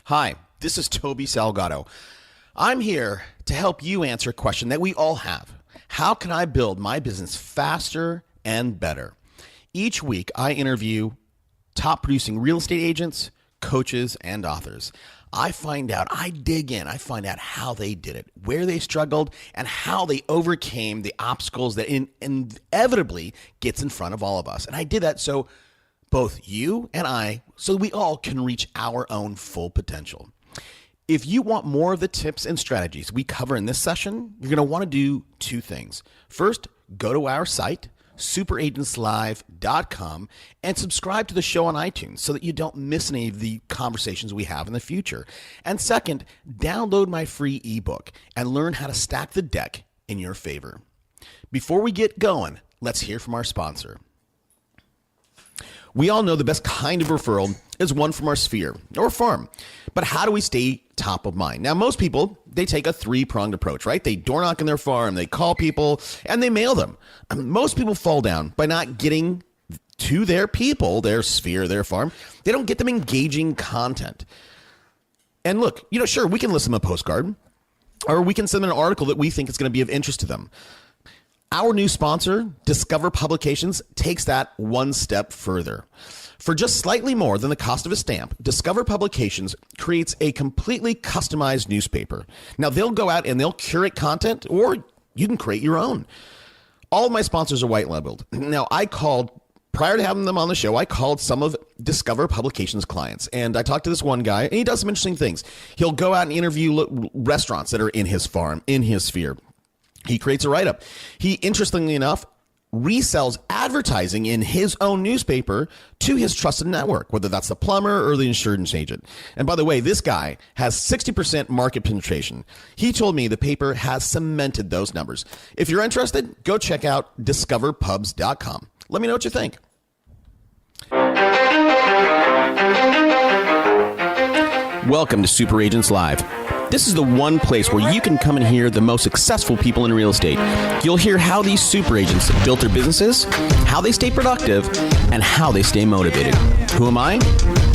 Hi, this is Toby Salgado. I'm here to help you answer a question that we all have. How can I build my business faster and better? Each week, I interview top producing real estate agents, coaches, and authors. I dig in, I find out how they did it, where they struggled, and how they overcame the obstacles that inevitably gets in front of all of us. And I did that so both you and I, so we all can reach our own full potential. If you want more of the tips and strategies we cover in this session, you're going to want to do two things. First, go to our site, superagentslive.com, and subscribe to the show on iTunes so that you don't miss any of the conversations we have in the future. And second, download my free ebook and learn how to stack the deck in your favor. Before we get going, let's hear from our sponsor. We all know the best kind of referral is one from our sphere or farm. But how do we stay top of mind? Now, most people, they take a three-pronged approach, right? They door knock in their farm, they call people, and they mail them. Most people fall down by not getting to their people, their sphere, their farm. They don't get them engaging content. And look, sure, we can list them a postcard, or we can send them an article that we think is going to be of interest to them. Our new sponsor, Discover Publications, takes that one step further. For just slightly more than the cost of a stamp, Discover Publications creates a completely customized newspaper. Now, they'll go out and they'll curate content, or you can create your own. All of my sponsors are white labeled. Now, prior to having them on the show, I called some of Discover Publications clients, and I talked to this one guy, and he does some interesting things. He'll go out and interview restaurants that are in his farm, in his sphere. He creates a write-up. He, interestingly enough, resells advertising in his own newspaper to his trusted network, whether that's the plumber or the insurance agent. And by the way, this guy has 60% market penetration. He told me the paper has cemented those numbers. If you're interested, go check out discoverpubs.com. Let me know what you think. Welcome to Super Agents Live. This is the one place where you can come and hear the most successful people in real estate. You'll hear how these super agents built their businesses, how they stay productive, and how they stay motivated. Who am I?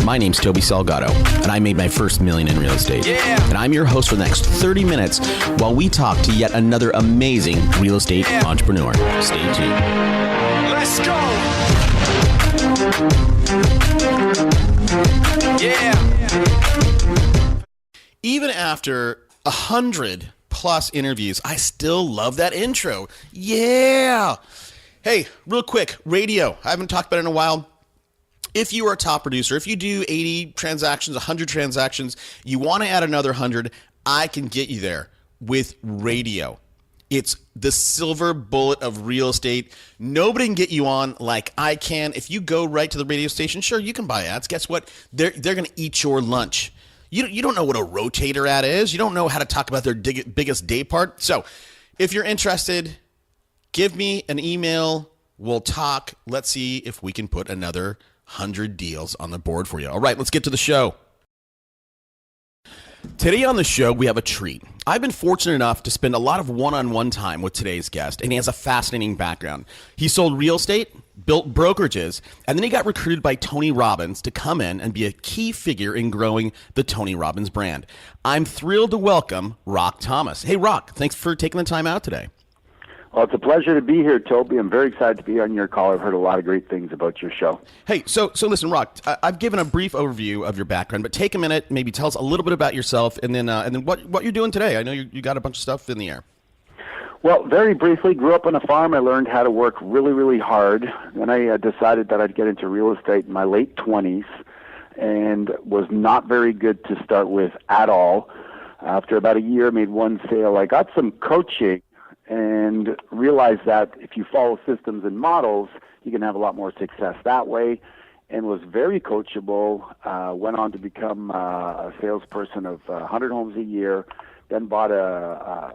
My name's Toby Salgado, and I made my first million in real estate. And I'm your host for the next 30 minutes while we talk to yet another amazing real estate entrepreneur. Stay tuned. Let's go! Yeah! Even after 100 plus interviews, I still love that intro. Yeah. Hey, real quick, radio. I haven't talked about it in a while. If you are a top producer, if you do 80 transactions, 100 transactions, you want to add another 100, I can get you there with radio. It's the silver bullet of real estate. Nobody can get you on like I can. If you go right to the radio station, sure, you can buy ads. Guess what? They're going to eat your lunch. You don't know what a rotator ad is. You don't know how to talk about their biggest day part. So if you're interested, give me an email. We'll talk. Let's see if we can put another 100 deals on the board for you. All right, let's get to the show. Today on the show, we have a treat. I've been fortunate enough to spend a lot of one-on-one time with today's guest, and he has a fascinating background. He sold real estate, built brokerages, and then he got recruited by Tony Robbins to come in and be a key figure in growing the Tony Robbins brand. I'm thrilled to welcome Rock Thomas. Hey, Rock, thanks for taking the time out today. Well, it's a pleasure to be here, Toby. I'm very excited to be on your call. I've heard a lot of great things about your show. Hey, so listen, Rock, I've given a brief overview of your background, but take a minute, maybe tell us a little bit about yourself, and then what you're doing today. I know you got a bunch of stuff in the air. Well, very briefly, grew up on a farm. I learned how to work really, really hard. Then I decided that I'd get into real estate in my late 20s and was not very good to start with at all. After about a year, made one sale. I got some coaching and realized that if you follow systems and models, you can have a lot more success that way, and was very coachable. Went on to become a salesperson of 100 homes a year, then bought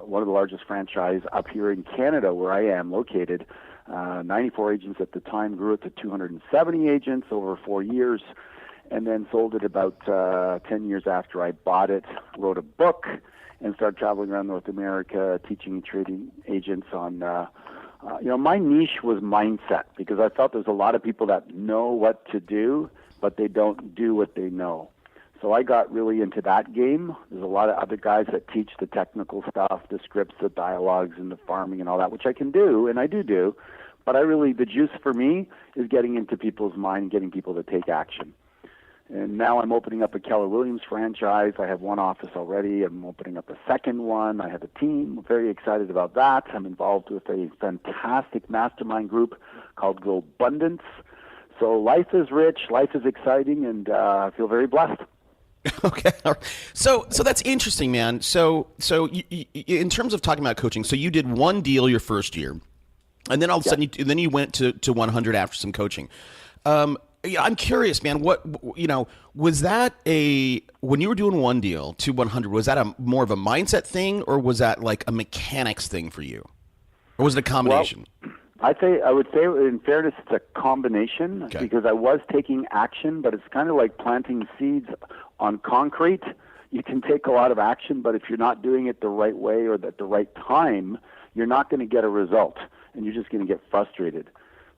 one of the largest franchise up here in Canada where I am located. 94 agents at the time, grew it to 270 agents over 4 years, and then sold it about 10 years after I bought it, wrote a book, and started traveling around North America, teaching and training agents on, my niche was mindset, because I felt there's a lot of people that know what to do, but they don't do what they know. So I got really into that game. There's a lot of other guys that teach the technical stuff, the scripts, the dialogues, and the farming and all that, which I can do, and I do. But the juice for me is getting into people's mind, getting people to take action. And now I'm opening up a Keller Williams franchise. I have one office already. I'm opening up a second one. I have a team. I'm very excited about that. I'm involved with a fantastic mastermind group called Go Abundance. So life is rich, life is exciting, and I feel very blessed. Okay. So that's interesting, man. So in terms of talking about coaching, so you did one deal your first year, and then all of a sudden, then you went to 100 after some coaching. I'm curious, man. What was that when you were doing one deal to 100? Was that more of a mindset thing, or was that like a mechanics thing for you, or was it a combination? Well, I would say, in fairness, it's a combination because I was taking action, but it's kind of like planting seeds on concrete. You can take a lot of action, but if you're not doing it the right way or at the right time, you're not going to get a result, and you're just going to get frustrated.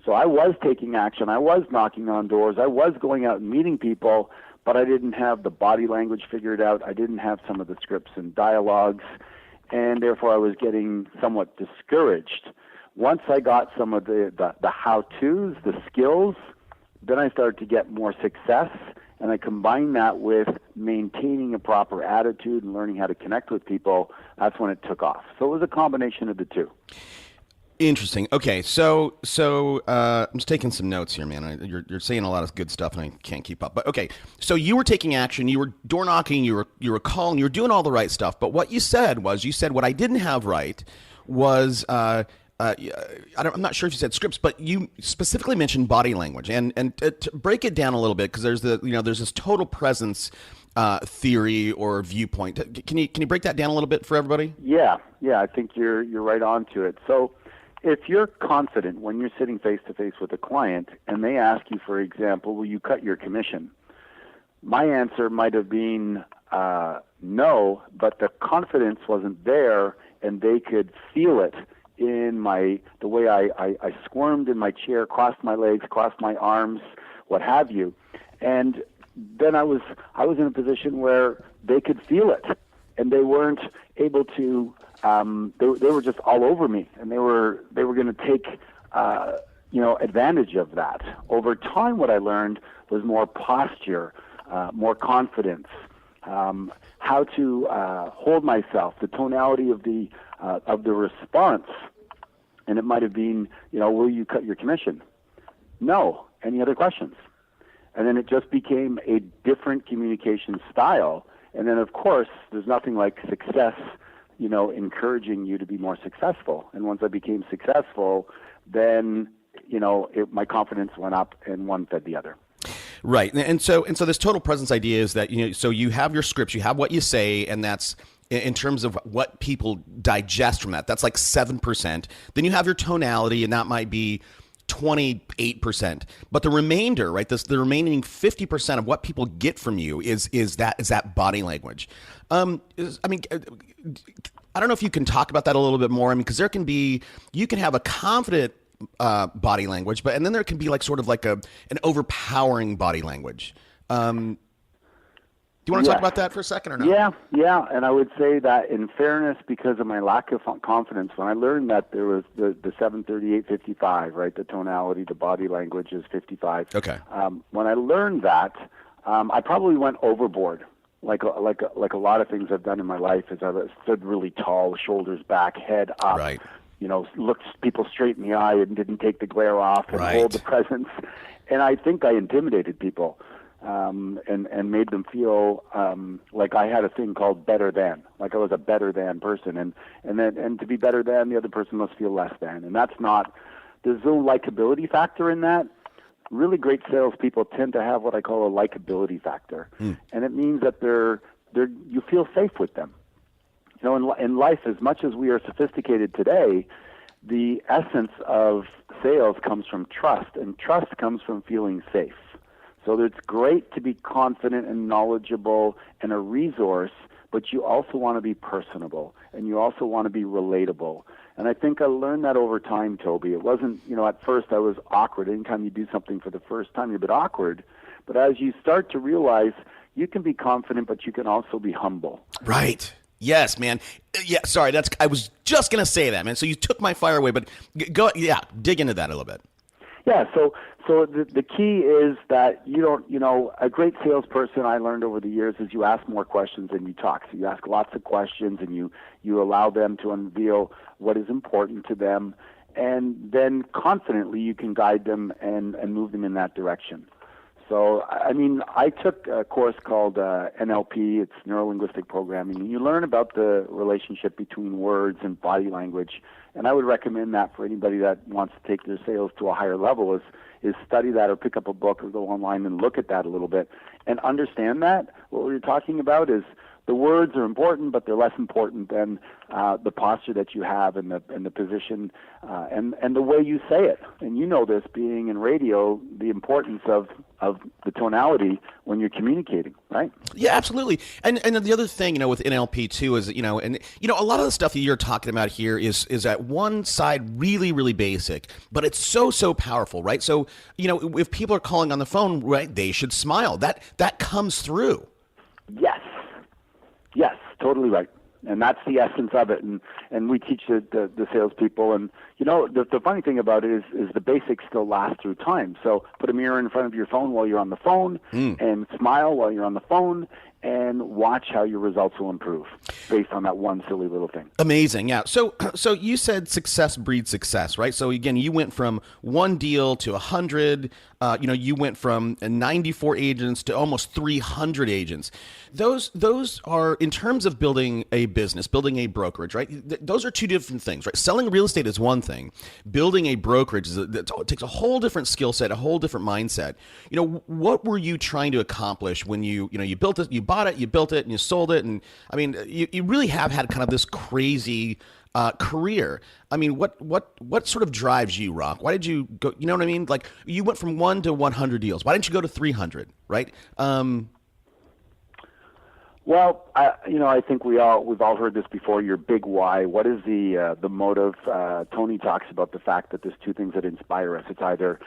So I was taking action. I was knocking on doors. I was going out and meeting people, but I didn't have the body language figured out. I didn't have some of the scripts and dialogues, and therefore I was getting somewhat discouraged. Once I got some of the how-tos, the skills, then I started to get more success, and I combined that with maintaining a proper attitude and learning how to connect with people. That's when it took off. So it was a combination of the two. Interesting. Okay, so I'm just taking some notes here, man. You're saying a lot of good stuff, and I can't keep up. But okay, so you were taking action. You were door knocking. You were calling. You were doing all the right stuff. But what you said was, what I didn't have right was. I'm not sure if you said scripts, but you specifically mentioned body language, and to break it down a little bit, because there's this total presence theory or viewpoint. Can you break that down a little bit for everybody? Yeah, I think you're right on to it. So if you're confident when you're sitting face to face with a client and they ask you, for example, will you cut your commission? My answer might have been no, but the confidence wasn't there, and they could feel it in the way I squirmed in my chair, crossed my legs, crossed my arms, what have you. And then I was in a position where they could feel it, and they weren't able to. They were just all over me, and they were going to take advantage of that. Over time, what I learned was more posture, more confidence, how to hold myself, the tonality of the response. And it might have been, will you cut your commission? No. Any other questions? And then it just became a different communication style. And then, of course, there's nothing like success, encouraging you to be more successful. And once I became successful, then, my confidence went up, and one fed the other. Right. And so this total presence idea is that, so you have your scripts, you have what you say, and that's in terms of what people digest from that. That's like 7%. Then you have your tonality, and that might be 28%. But the remainder, right, the remaining 50% of what people get from you is that body language. I don't know if you can talk about that a little bit more. Because you can have a confident body language, and then there can be like sort of like an overpowering body language. Do you want to talk about that for a second or not? Yeah. And I would say that in fairness, because of my lack of confidence, when I learned that there was the 738-55, right, the tonality, the body language is 55. Okay. When I learned that, I probably went overboard. Like a lot of things I've done in my life is I stood really tall, shoulders back, head up. Right. Looked people straight in the eye and didn't take the glare off and right. hold the presence. And I think I intimidated people. And made them feel like I had a thing called better than, like I was a better than person, and to be better than, the other person must feel less than, and that's not. There's no likability factor in that. Really great salespeople tend to have what I call a likability factor, and it means that you feel safe with them. In life, as much as we are sophisticated today, the essence of sales comes from trust, and trust comes from feeling safe. So it's great to be confident and knowledgeable and a resource, but you also want to be personable, and you also want to be relatable. And I think I learned that over time, Toby. It wasn't, at first I was awkward. Anytime you do something for the first time, you're a bit awkward. But as you start to realize, you can be confident, but you can also be humble. Right. Yes, man. Yeah, sorry, I was just going to say that, man. So you took my fire away, but dig into that a little bit. Yeah, so the key is that a great salesperson I learned over the years is you ask more questions than you talk. So you ask lots of questions and you allow them to unveil what is important to them, and then confidently you can guide them and move them in that direction. So, I mean, I took a course called NLP, it's Neuro-Linguistic Programming, and you learn about the relationship between words and body language. And I would recommend that for anybody that wants to take their sales to a higher level is study that or pick up a book or go online and look at that a little bit and understand that. What we're talking about is the words are important, but they're less important than the posture that you have and the position and the way you say it. And you know this, being in radio, the importance of the tonality when you're communicating, right? Yeah, absolutely. And the other thing, with NLP too is, a lot of the stuff that you're talking about here is at one side really, really basic, but it's so powerful, right? So, if people are calling on the phone, right, they should smile. That comes through. Yes, totally right. And that's the essence of it. And we teach the salespeople. And, the funny thing about it is the basics still last through time. So put a mirror in front of your phone while you're on the phone and smile while you're on the phone and watch how your results will improve based on that one silly little thing. Amazing. Yeah. So you said success breeds success, right? So again, you went from one deal to 100, you went from 94 agents to almost 300 agents. Those are, in terms of building a business, building a brokerage, right? Those are two different things, right? Selling real estate is one thing. Building a brokerage it takes a whole different skill set, a whole different mindset. What were you trying to accomplish when you built it, you bought it, you built it, and you sold it? And I mean, you really have had kind of this crazy career. I mean, what sort of drives you, Rock? Why did you go? You know what I mean? Like, you went from 1 to 100 deals. Why didn't you go to 300? Right? Well, I think we've all heard this before. Your big why. What is the motive? Tony talks about the fact that there's two things that inspire us. It's either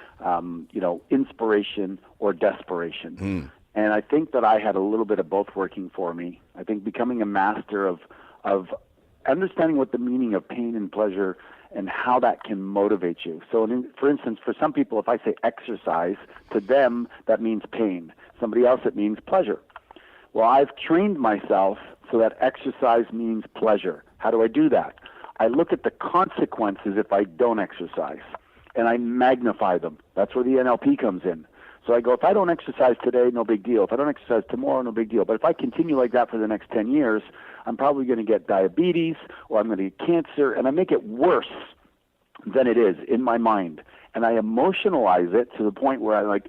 inspiration or desperation. And I think that I had a little bit of both working for me. I think becoming a master of understanding what the meaning of pain and pleasure and how that can motivate you. So, for instance, for some people, if I say exercise, to them that means pain. Somebody else, it means pleasure. Well, I've trained myself so that exercise means pleasure. How do I do that? I look at the consequences if I don't exercise, and I magnify them. That's where the NLP comes in. So I go, if I don't exercise today, no big deal. If I don't exercise tomorrow, no big deal. But if I continue like that for the next 10 years, I'm probably going to get diabetes or I'm going to get cancer, and I make it worse than it is in my mind. And I emotionalize it to the point where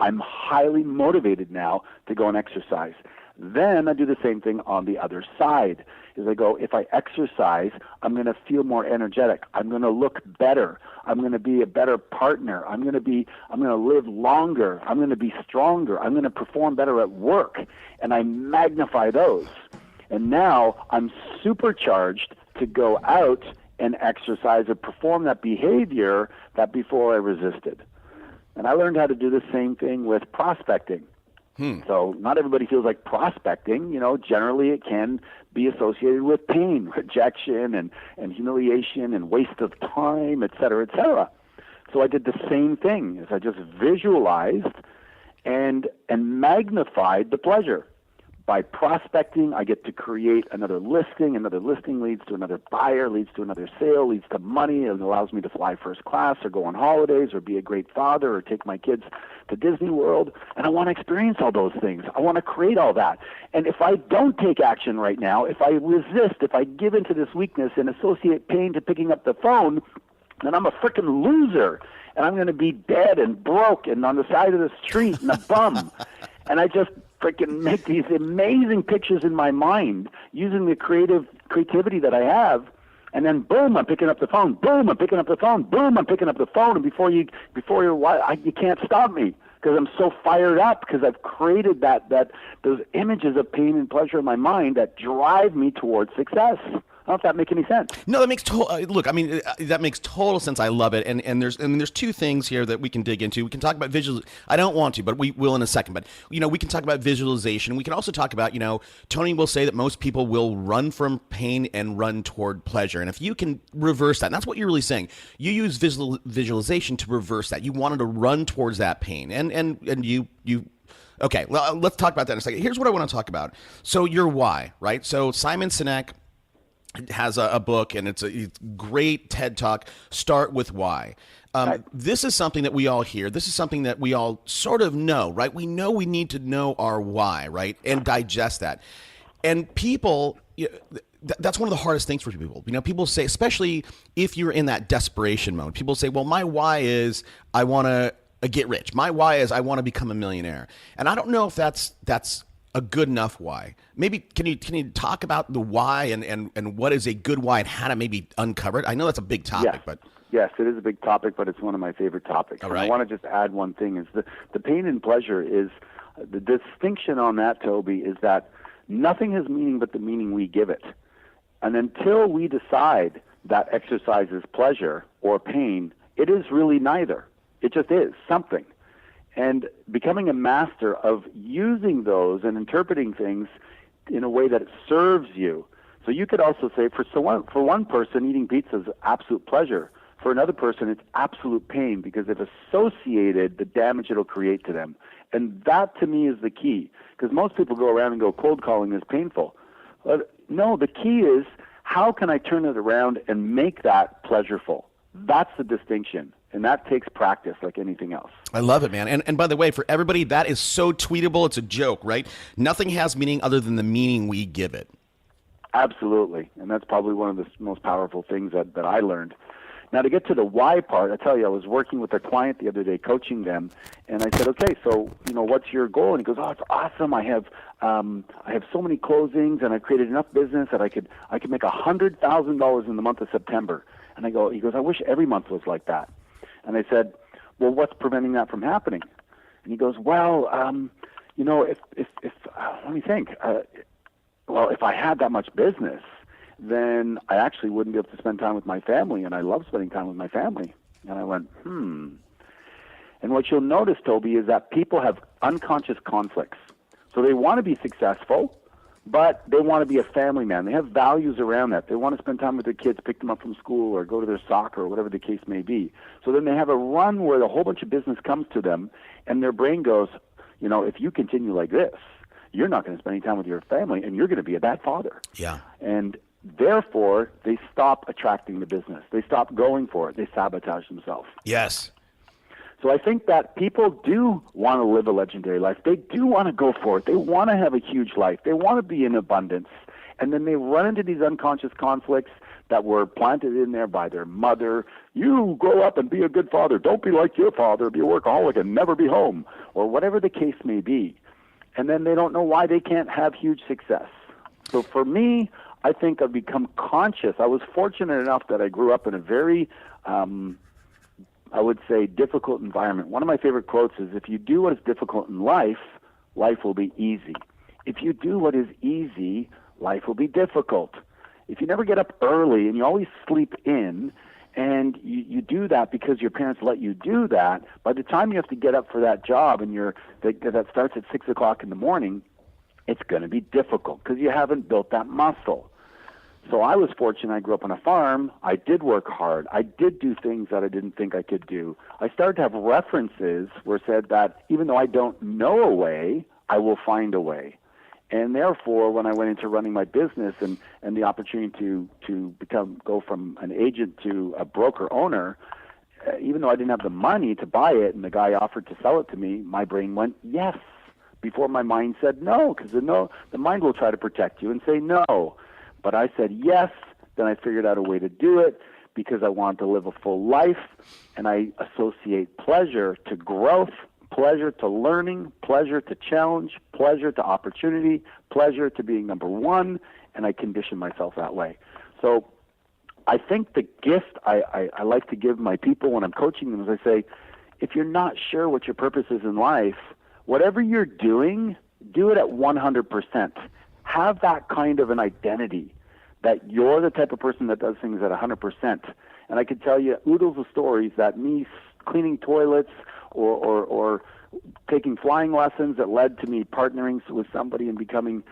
I'm highly motivated now to go and exercise. Then I do the same thing on the other side. Is I go, if I exercise, I'm going to feel more energetic. I'm going to look better. I'm going to be a better partner. I'm going to live longer. I'm going to be stronger. I'm going to perform better at work. And I magnify those. And now I'm supercharged to go out and exercise or perform that behavior that before I resisted. And I learned how to do the same thing with prospecting. So not everybody feels like prospecting. Generally it can be associated with pain, rejection, and humiliation and waste of time, et cetera, et cetera. So I did the same thing. Is I just visualized and magnified the pleasure. By prospecting, I get to create another listing. Another listing leads to another buyer, leads to another sale, leads to money. It allows me to fly first class or go on holidays or be a great father or take my kids to Disney World. And I want to experience all those things. I want to create all that. And if I don't take action right now, if I resist, if I give into this weakness and associate pain to picking up the phone, then I'm a freaking loser. And I'm going to be dead and broke and on the side of the street and a bum. And I just freaking make these amazing pictures in my mind using the creativity that I have, and then boom, I'm picking up the phone. Boom, I'm picking up the phone. Boom, I'm picking up the phone. And you can't stop me because I'm so fired up because I've created those images of pain and pleasure in my mind that drive me towards success. I don't know if that makes any sense. No, that makes look. I mean, that makes total sense. I love it. And there's two things here that we can dig into. We can talk about visual. I don't want to, but we will in a second. But we can talk about visualization. We can also talk about Tony will say that most people will run from pain and run toward pleasure. And if you can reverse that, and that's what you're really saying. You use visualization to reverse that. You wanted to run towards that pain, and you. Okay, well, let's talk about that in a second. Here's what I want to talk about. So your why, right? So Simon Sinek has a book, and it's a great TED Talk, Start With Why. This is something that we all hear. This is something that we all sort of know, right? We know we need to know our why, right? And digest that. And people, that's one of the hardest things for people. People say, especially if you're in that desperation mode, people say, well, my why is I want to get rich. My why is I want to become a millionaire. And I don't know if that's a good enough why. Maybe can you talk about the why and what is a good why and how to maybe uncover it? I know that's a big topic, but yes, it is a big topic, but it's one of my favorite topics. All right. And I want to just add one thing: is the pain and pleasure is the distinction on that, Toby, is that nothing has meaning but the meaning we give it. And until we decide that exercise is pleasure or pain, it is really neither. It just is something. And becoming a master of using those and interpreting things in a way that it serves you. So you could also say for one person, eating pizza is absolute pleasure. For another person, it's absolute pain because they've associated the damage it'll create to them. And that, to me, is the key. Because most people go around and go, cold calling is painful. But no, the key is, how can I turn it around and make that pleasureful? That's the distinction. And that takes practice like anything else. I love it, man. And by the way, for everybody, that is so tweetable. It's a joke, right? Nothing has meaning other than the meaning we give it. Absolutely. And that's probably one of the most powerful things that I learned. Now, to get to the why part, I tell you, I was working with a client the other day, coaching them, and I said, okay, so, what's your goal? And he goes, oh, it's awesome. I have so many closings, and I've created enough business that I could make $100,000 in the month of September. And he goes, I wish every month was like that. And I said, well, what's preventing that from happening? And he goes, well, if let me think. Well, if I had that much business, then I actually wouldn't be able to spend time with my family, and I love spending time with my family. And I went, And what you'll notice, Toby, is that people have unconscious conflicts. So they want to be successful, but they want to be a family man. They have values around that. They want to spend time with their kids, pick them up from school, or go to their soccer, or whatever the case may be. So then they have a run where a whole bunch of business comes to them, and their brain goes, if you continue like this, you're not going to spend any time with your family, and you're going to be a bad father. Yeah. And therefore, they stop attracting the business. They stop going for it. They sabotage themselves. Yes. So I think that people do want to live a legendary life. They do want to go for it. They want to have a huge life. They want to be in abundance. And then they run into these unconscious conflicts that were planted in there by their mother. You grow up and be a good father. Don't be like your father. Be a workaholic and never be home, or whatever the case may be. And then they don't know why they can't have huge success. So for me, I think I've become conscious. I was fortunate enough that I grew up in a very I would say, difficult environment. One of my favorite quotes is, if you do what is difficult in life, life will be easy. If you do what is easy, life will be difficult. If you never get up early and you always sleep in, and you do that because your parents let you do that, by the time you have to get up for that job and that starts at 6 o'clock in the morning, it's going to be difficult because you haven't built that muscle. So I was fortunate. I grew up on a farm. I did work hard. I did do things that I didn't think I could do. I started to have references where it said that even though I don't know a way, I will find a way. And therefore, when I went into running my business and the opportunity to go from an agent to a broker owner, even though I didn't have the money to buy it and the guy offered to sell it to me, my brain went yes before my mind said no, because the mind will try to protect you and say no. But I said yes, then I figured out a way to do it because I wanted to live a full life, and I associate pleasure to growth, pleasure to learning, pleasure to challenge, pleasure to opportunity, pleasure to being number one, and I condition myself that way. So I think the gift I like to give my people when I'm coaching them is I say, if you're not sure what your purpose is in life, whatever you're doing, do it at 100%. Have that kind of an identity. that you're the type of person that does things at 100%. And I could tell you oodles of stories that me cleaning toilets or taking flying lessons that led to me partnering with somebody and becoming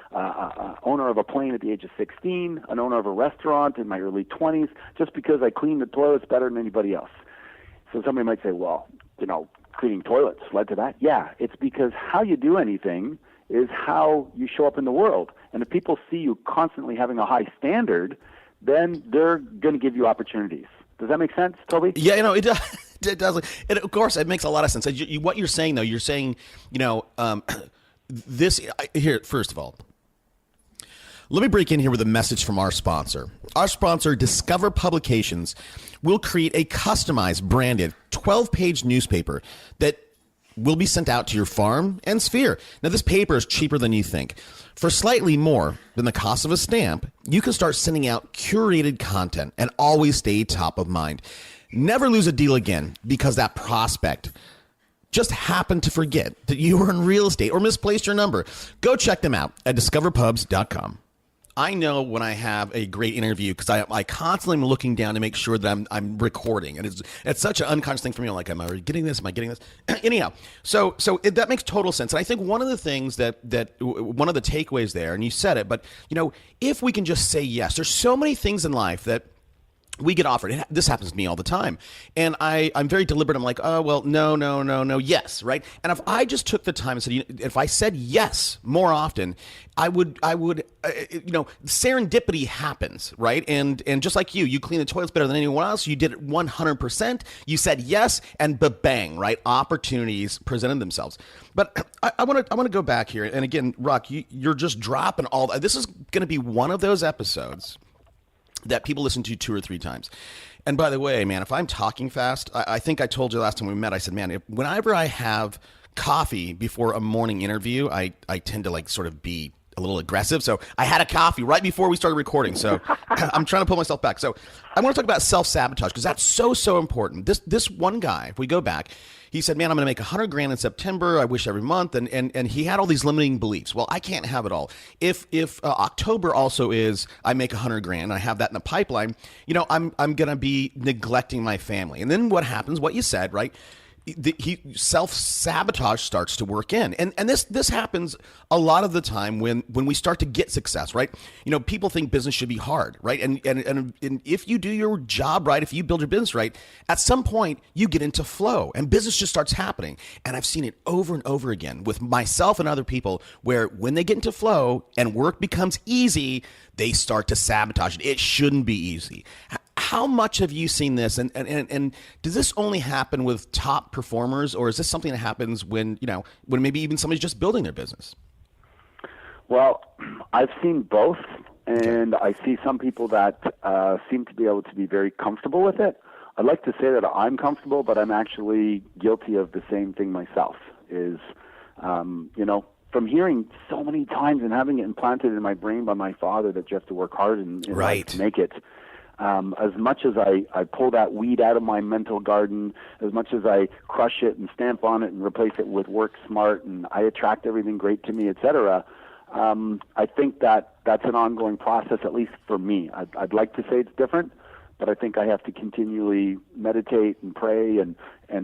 owner of a plane at the age of 16, an owner of a restaurant in my early 20s, just because I cleaned the toilets better than anybody else. So somebody might say, well, cleaning toilets led to that. Yeah, it's because how you do anything is how you show up in the world. And if people see you constantly having a high standard, then they're going to give you opportunities. Does that make sense, Toby? Yeah, it does. It does. And of course, it makes a lot of sense. What you're saying, though, you're saying, this here. First of all, let me break in here with a message from our sponsor. Our sponsor, Discover Publications, will create a customized, branded 12-page newspaper that will be sent out to your farm and sphere. Now, this paper is cheaper than you think. For slightly more than the cost of a stamp, you can start sending out curated content and always stay top of mind. Never lose a deal again because that prospect just happened to forget that you were in real estate or misplaced your number. Go check them out at discoverpubs.com. I know when I have a great interview because I constantly am looking down to make sure that I'm recording, and it's such an unconscious thing for me. I'm like, am I getting this? Am I getting this? Anyhow, so that makes total sense. And I think one of the things that one of the takeaways there, and you said it, but if we can just say yes, there's so many things in life that we get offered. This happens to me all the time. And I'm very deliberate. I'm like, oh, well, no, yes, right? And if I just took the time and said, if I said yes more often, I would, serendipity happens, right? And just like you clean the toilets better than anyone else. You did it 100%. You said yes, and bang, right? Opportunities presented themselves. But I want to go back here. And again, Rock, you're just dropping all that. This is going to be one of those episodes that people listen to 2 or 3 times. And by the way, man, if I'm talking fast, I think I told you last time we met, I said, man, whenever I have coffee before a morning interview, I tend to sort of be a little aggressive. So I had a coffee right before we started recording. So I'm trying to pull myself back. So I want to talk about self-sabotage because that's so important. This one guy, if we go back, he said, man, I'm going to make $100,000 in September. I wish every month. And he had all these limiting beliefs. Well, I can't have it all. If October also is, I make $100,000, I have that in the pipeline, I'm going to be neglecting my family. And then what happens, what you said, right? Self-sabotage starts to work in. And this happens a lot of the time when we start to get success, right? People think business should be hard, right? And if you do your job right, if you build your business right, at some point you get into flow and business just starts happening. And I've seen it over and over again with myself and other people where when they get into flow and work becomes easy, they start to sabotage it. It shouldn't be easy. How much have you seen this? And does this only happen with top performers, or is this something that happens when maybe even somebody's just building their business? Well, I've seen both, and I see some people that seem to be able to be very comfortable with it. I'd like to say that I'm comfortable, but I'm actually guilty of the same thing myself. From hearing so many times and having it implanted in my brain by my father that you have to work hard in life to make it. As much as I pull that weed out of my mental garden, as much as I crush it and stamp on it and replace it with work smart and I attract everything great to me, etc., I think that's an ongoing process, at least for me. I'd like to say it's different, but I think I have to continually meditate and pray and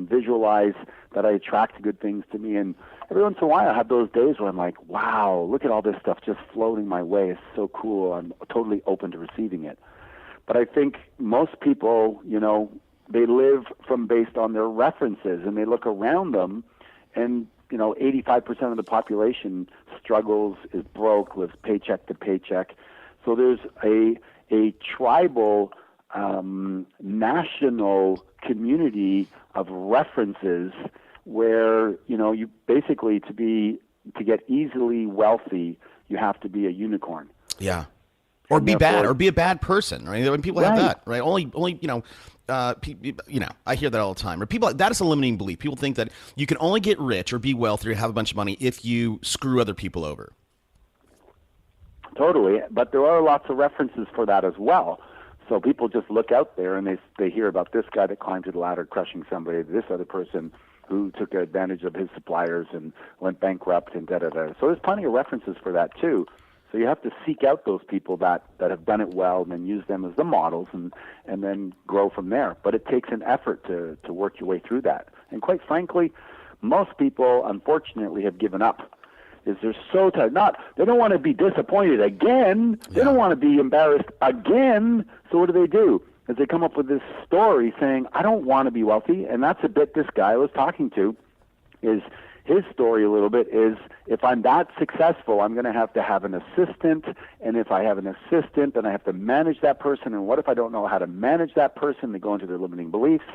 visualize that I attract good things to me. And every once in a while I have those days where I'm like, wow, look at all this stuff just floating my way. It's so cool. I'm totally open to receiving it. But I think most people, they live based on their references, and they look around them, and 85% of the population struggles, is broke, lives paycheck to paycheck. So there's a tribal, national community of references where you basically to get easily wealthy, you have to be a unicorn. Yeah. Or be bad, or be a bad person, right? When people have that, right? Only, I hear that all the time. Or people, that is a limiting belief. People think that you can only get rich or be wealthy or have a bunch of money if you screw other people over. Totally, but there are lots of references for that as well. So people just look out there and they hear about this guy that climbed to the ladder crushing somebody, this other person who took advantage of his suppliers and went bankrupt and da-da-da. So there's plenty of references for that too. So you have to seek out those people that have done it well and then use them as the models and then grow from there. But it takes an effort to work your way through that. And quite frankly, most people, unfortunately, have given up. They're so tired. They don't want to be disappointed again. They don't want to be embarrassed again. So what do? Is they come up with this story saying, I don't want to be wealthy. And that's a bit this guy I was talking to, is his story a little bit is, if I'm that successful, I'm going to have an assistant. And if I have an assistant, then I have to manage that person. And what if I don't know how to manage that person? They go into their limiting beliefs.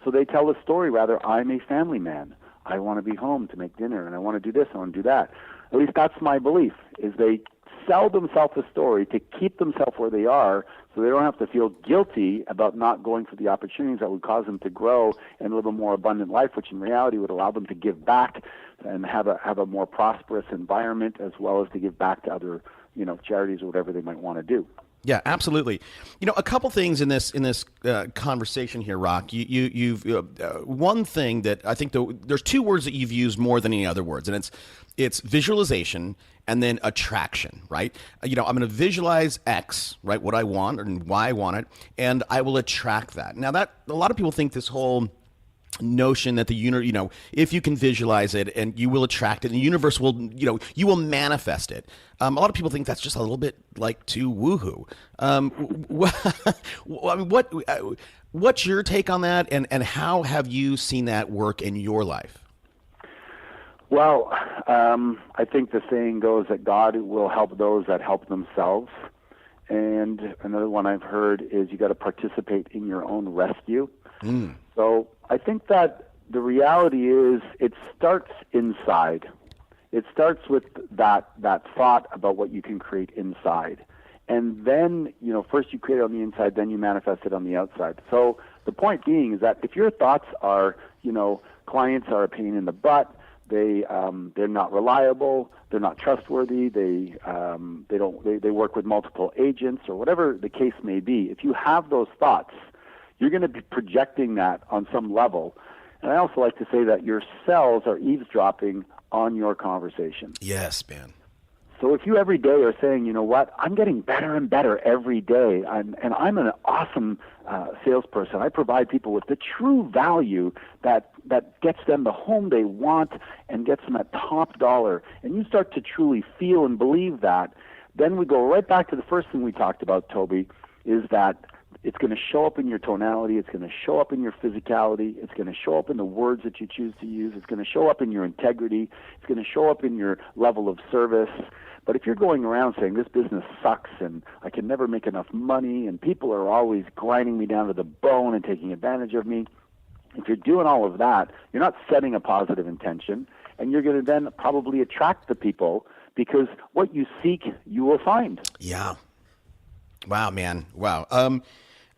So they tell the story, rather, I'm a family man. I want to be home to make dinner, and I want to do this, I want to do that. At least that's my belief, is they sell themselves a story to keep themselves where they are so they don't have to feel guilty about not going for the opportunities that would cause them to grow and live a more abundant life, which in reality would allow them to give back and have a more prosperous environment, as well as to give back to other, charities or whatever they might want to do. Yeah, absolutely. A couple things in this conversation here, Rock. You've one thing that I think there's two words that you've used more than any other words, and it's visualization and then attraction, right? I'm going to visualize X, right, what I want and why I want it, and I will attract that. Now, that a lot of people think this whole notion that if you can visualize it and you will attract it, and the universe will, you will manifest it. A lot of people think that's just a little bit like too woohoo. What's your take on that, and how have you seen that work in your life? Well, I think the saying goes that God will help those that help themselves. And another one I've heard is you got to participate in your own rescue. So I think that the reality is it starts inside. It starts with that thought about what you can create inside. And then, first you create it on the inside, then you manifest it on the outside. So the point being is that if your thoughts are, clients are a pain in the butt, they're not reliable, they're not trustworthy, they work with multiple agents, or whatever the case may be. If you have those thoughts, you're going to be projecting that on some level. And I also like to say that your cells are eavesdropping on your conversation. Yes, man. So if you every day are saying, you know what, I'm getting better and better every day, and I'm an awesome salesperson. I provide people with the true value that gets them the home they want and gets them at top dollar, and you start to truly feel and believe that, then we go right back to the first thing we talked about, Toby, is that it's going to show up in your tonality. It's going to show up in your physicality. It's going to show up in the words that you choose to use. It's going to show up in your integrity. It's going to show up in your level of service. But if you're going around saying this business sucks and I can never make enough money and people are always grinding me down to the bone and taking advantage of me, if you're doing all of that, you're not setting a positive intention, and you're going to then probably attract the people, because what you seek, you will find. Yeah. Wow, man. Wow.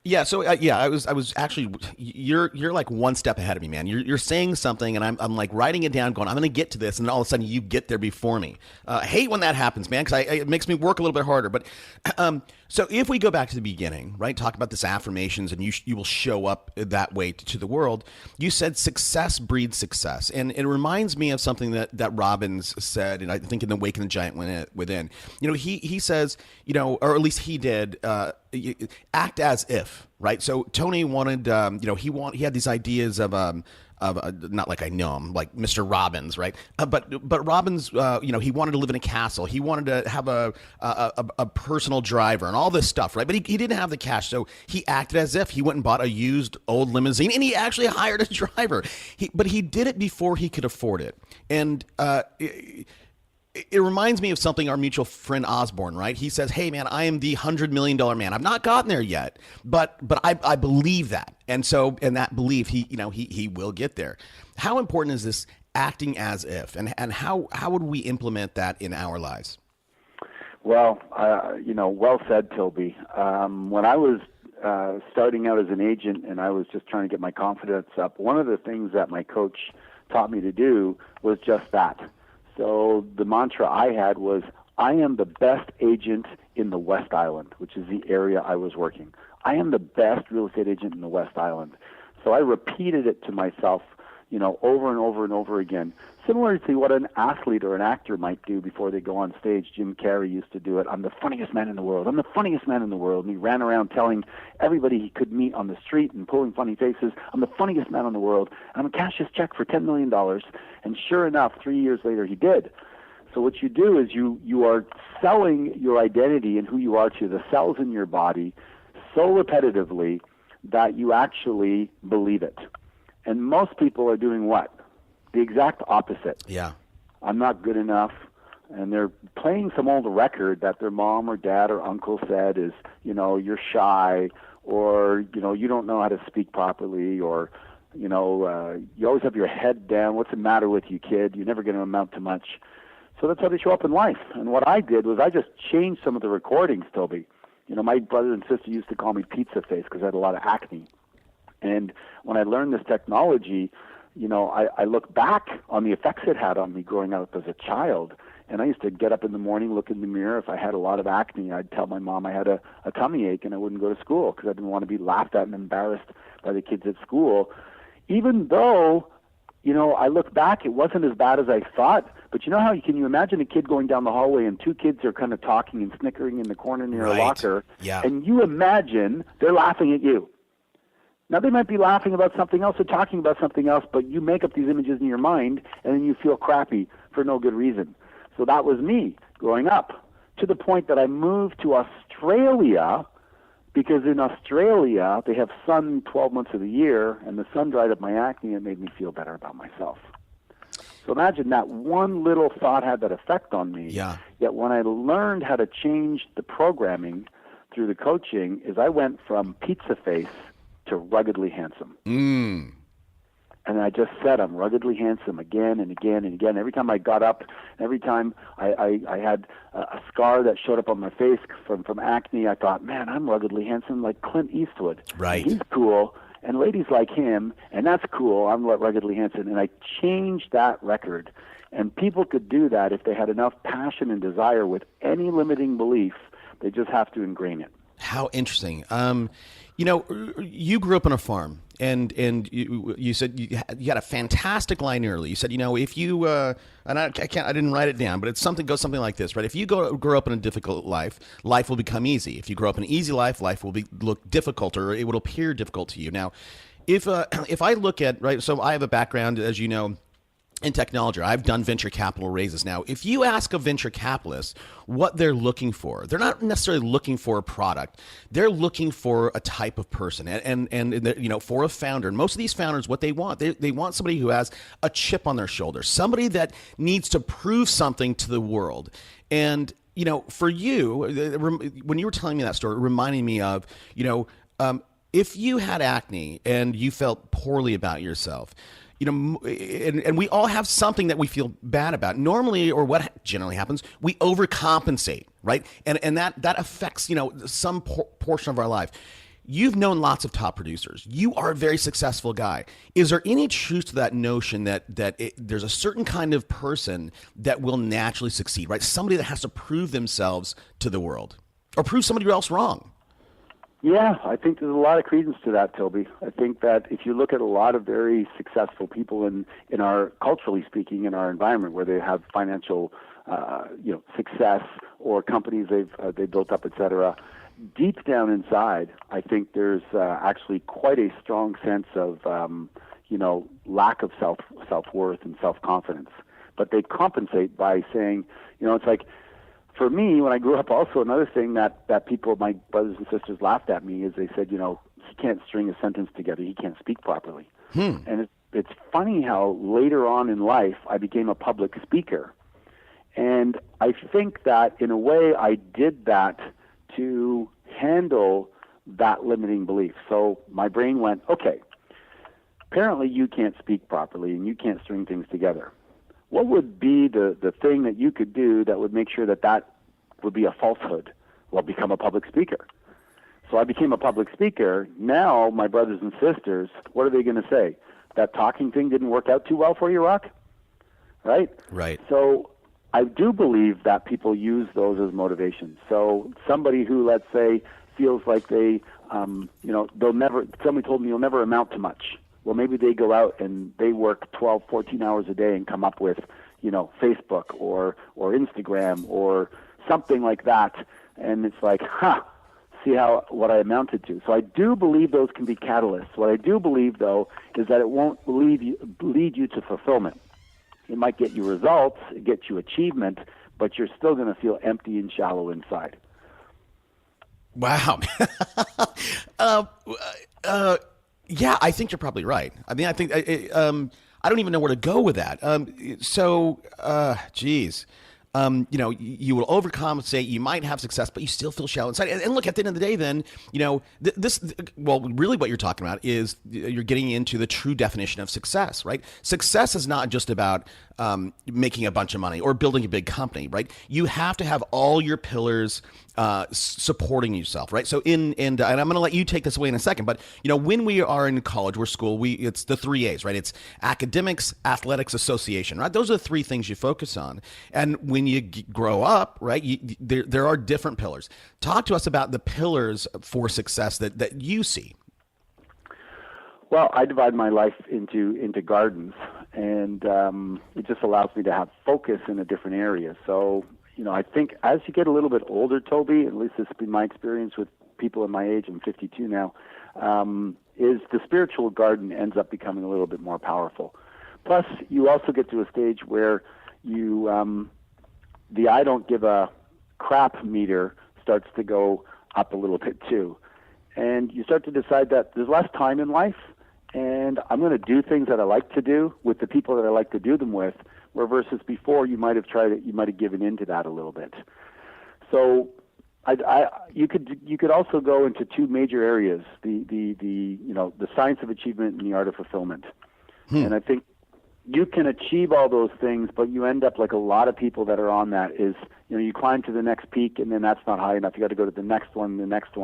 Yeah. So I was actually, you're like one step ahead of me, man. You're saying something, and I'm like writing it down, going, I'm going to get to this, and all of a sudden you get there before me. I hate when that happens, man, because it makes me work a little bit harder. But so if we go back to the beginning, right, talk about this affirmations, and you will show up that way to the world. You said success breeds success, and it reminds me of something that Robbins said, and I think in The Awakening the Giant Within. He says, or at least he did. Act as if, right? So Tony wanted, he had these ideas of not like I know him, like Mr. Robbins, right? But Robbins, he wanted to live in a castle. He wanted to have a personal driver and all this stuff, right? But he didn't have the cash, so he acted as if. He went and bought a used old limousine, and he actually hired a driver. But he did it before he could afford it, and it reminds me of something our mutual friend Osborne, right? He says, hey, man, I am the $100 million man. I've not gotten there yet, but I believe that. And so, in that belief, he will get there. How important is this acting as if, and how would we implement that in our lives? Well, well said, Toby. When I was starting out as an agent and I was just trying to get my confidence up, one of the things that my coach taught me to do was just that. So the mantra I had was, I am the best agent in the West Island, which is the area I was working. I am the best real estate agent in the West Island. So I repeated it to myself, over and over and over again. Similar to what an athlete or an actor might do before they go on stage. Jim Carrey used to do it. I'm the funniest man in the world. I'm the funniest man in the world. And he ran around telling everybody he could meet on the street and pulling funny faces, I'm the funniest man in the world. And I'm going to cash this check for $10 million. And sure enough, 3 years later, he did. So what you do is you are selling your identity and who you are to the cells in your body so repetitively that you actually believe it. And most people are doing what? The exact opposite. Yeah. I'm not good enough. And they're playing some old record that their mom or dad or uncle said is, you're shy, or, you don't know how to speak properly, or, you always have your head down. What's the matter with you, kid? You're never going to amount to much. So that's how they show up in life. And what I did was I just changed some of the recordings, Toby. My brother and sister used to call me pizza face because I had a lot of acne. And when I learned this technology, I look back on the effects it had on me growing up as a child. And I used to get up in the morning, look in the mirror. If I had a lot of acne, I'd tell my mom I had a tummy ache and I wouldn't go to school because I didn't want to be laughed at and embarrassed by the kids at school. Even though, I look back, it wasn't as bad as I thought. But how can you imagine a kid going down the hallway and two kids are kind of talking and snickering in the corner near a locker, and you imagine they're laughing at you. Now, they might be laughing about something else or talking about something else, but you make up these images in your mind, and then you feel crappy for no good reason. So that was me growing up, to the point that I moved to Australia, because in Australia, they have sun 12 months of the year, and the sun dried up my acne and made me feel better about myself. So imagine that one little thought had that effect on me. Yeah. Yet when I learned how to change the programming through the coaching, is I went from pizza face to ruggedly handsome. And I just said I'm ruggedly handsome again and again and again. Every time I got up, every time I had a scar that showed up on my face from acne, I thought, man, I'm ruggedly handsome like Clint Eastwood. Right. He's cool. And ladies like him, and that's cool. I'm ruggedly handsome. And I changed that record. And people could do that if they had enough passion and desire with any limiting belief. They just have to ingrain it. How interesting. You grew up on a farm, and you said you had a fantastic line early. You said, if you and I didn't write it down, but it goes something like this, right? If you grow up in a difficult life, life will become easy. If you grow up in an easy life, life will look difficult, or it will appear difficult to you. Now, if I look at, right, so I have a background, as you know, in technology. I've done venture capital raises. Now, if you ask a venture capitalist what they're looking for, they're not necessarily looking for a product. They're looking for a type of person, and for a founder. And most of these founders, what they want, they want somebody who has a chip on their shoulder, somebody that needs to prove something to the world. And for you, when you were telling me that story, it reminded me of, if you had acne and you felt poorly about yourself, and we all have something that we feel bad about. Normally, or what generally happens, we overcompensate, right? And that affects, some portion of our life. You've known lots of top producers. You are a very successful guy. Is there any truth to that notion that there's a certain kind of person that will naturally succeed, right? Somebody that has to prove themselves to the world or prove somebody else wrong? Yeah, I think there's a lot of credence to that, Toby. I think that if you look at a lot of very successful people in our, culturally speaking, in our environment where they have financial, success or companies they've built up, et cetera, deep down inside, I think there's actually quite a strong sense of, lack of self-worth and self-confidence. But they compensate by saying, it's like, for me, when I grew up, also another thing that people, my brothers and sisters, laughed at me is they said, he can't string a sentence together. He can't speak properly. And it's funny how later on in life I became a public speaker. And I think that in a way I did that to handle that limiting belief. So my brain went, okay, apparently you can't speak properly and you can't string things together. What would be the thing that you could do that would make sure that would be a falsehood? Well, become a public speaker. So I became a public speaker. Now my brothers and sisters, what are they going to say? That talking thing didn't work out too well for you, Rock? Right? Right. So I do believe that people use those as motivation. So somebody who, let's say, feels like they, somebody told me you'll never amount to much. Well, maybe they go out and they work 12, 14 hours a day and come up with, Facebook or Instagram or something like that. And it's like, see what I amounted to. So I do believe those can be catalysts. What I do believe, though, is that it won't lead you to fulfillment. It might get you results, it gets you achievement, but you're still going to feel empty and shallow inside. Wow. Yeah, I think you're probably right. I mean, I think I don't even know where to go with that. Geez. You will overcompensate. You might have success, but you still feel shallow inside. And look, at the end of the day, then, really what you're talking about is you're getting into the true definition of success, right? Success is not just about making a bunch of money or building a big company, right? You have to have all your pillars supporting yourself, right? So and I'm going to let you take this away in a second, but when we are in college or school, it's the 3 A's, right? It's academics, athletics, association, right? Those are the three things you focus on. And when you grow up, right, there are different pillars. Talk to us about the pillars for success that you see. Well, I divide my life into gardens, and it just allows me to have focus in a different area. So, I think as you get a little bit older, Toby, at least this has been my experience with people in my age, I'm 52 now, is the spiritual garden ends up becoming a little bit more powerful. Plus, you also get to a stage where you, the I don't give a crap meter starts to go up a little bit too. And you start to decide that there's less time in life, and I'm going to do things that I like to do with the people that I like to do them with, where versus before you might have given into that a little bit. So you could also go into two major areas, the science of achievement and the art of fulfillment. And I think you can achieve all those things, but you end up like a lot of people that are on that is, you climb to the next peak and then that's not high enough. You got to go to the next one,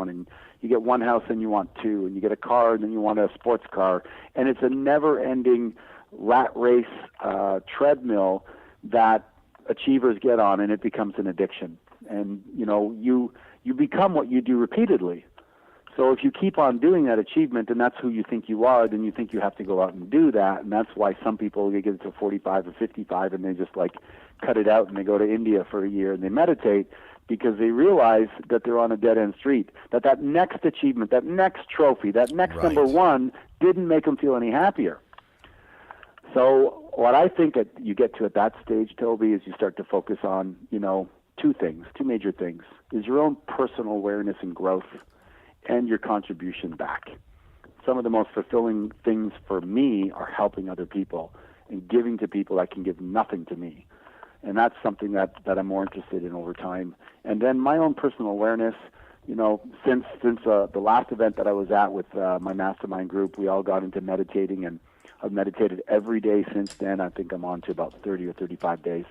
and you get one house and you want two, and you get a car and then you want a sports car. And it's a never-ending rat race treadmill that achievers get on, and it becomes an addiction. And, you become what you do repeatedly. So if you keep on doing that achievement and that's who you think you are, then you think you have to go out and do that. And that's why some people, they get to 45 or 55 and they just cut it out and they go to India for a year and they meditate because they realize that they're on a dead-end street, that next achievement, that next trophy, that next number one didn't make them feel any happier. So what I think you get to at that stage, Toby, is you start to focus on, two major things, is your own personal awareness and growth and your contribution back. Some of the most fulfilling things for me are helping other people and giving to people that can give nothing to me. And that's something that I'm more interested in over time. And then my own personal awareness, since the last event that I was at with my mastermind group, we all got into meditating, and I've meditated every day since then. I think I'm on to about 30 or 35 days.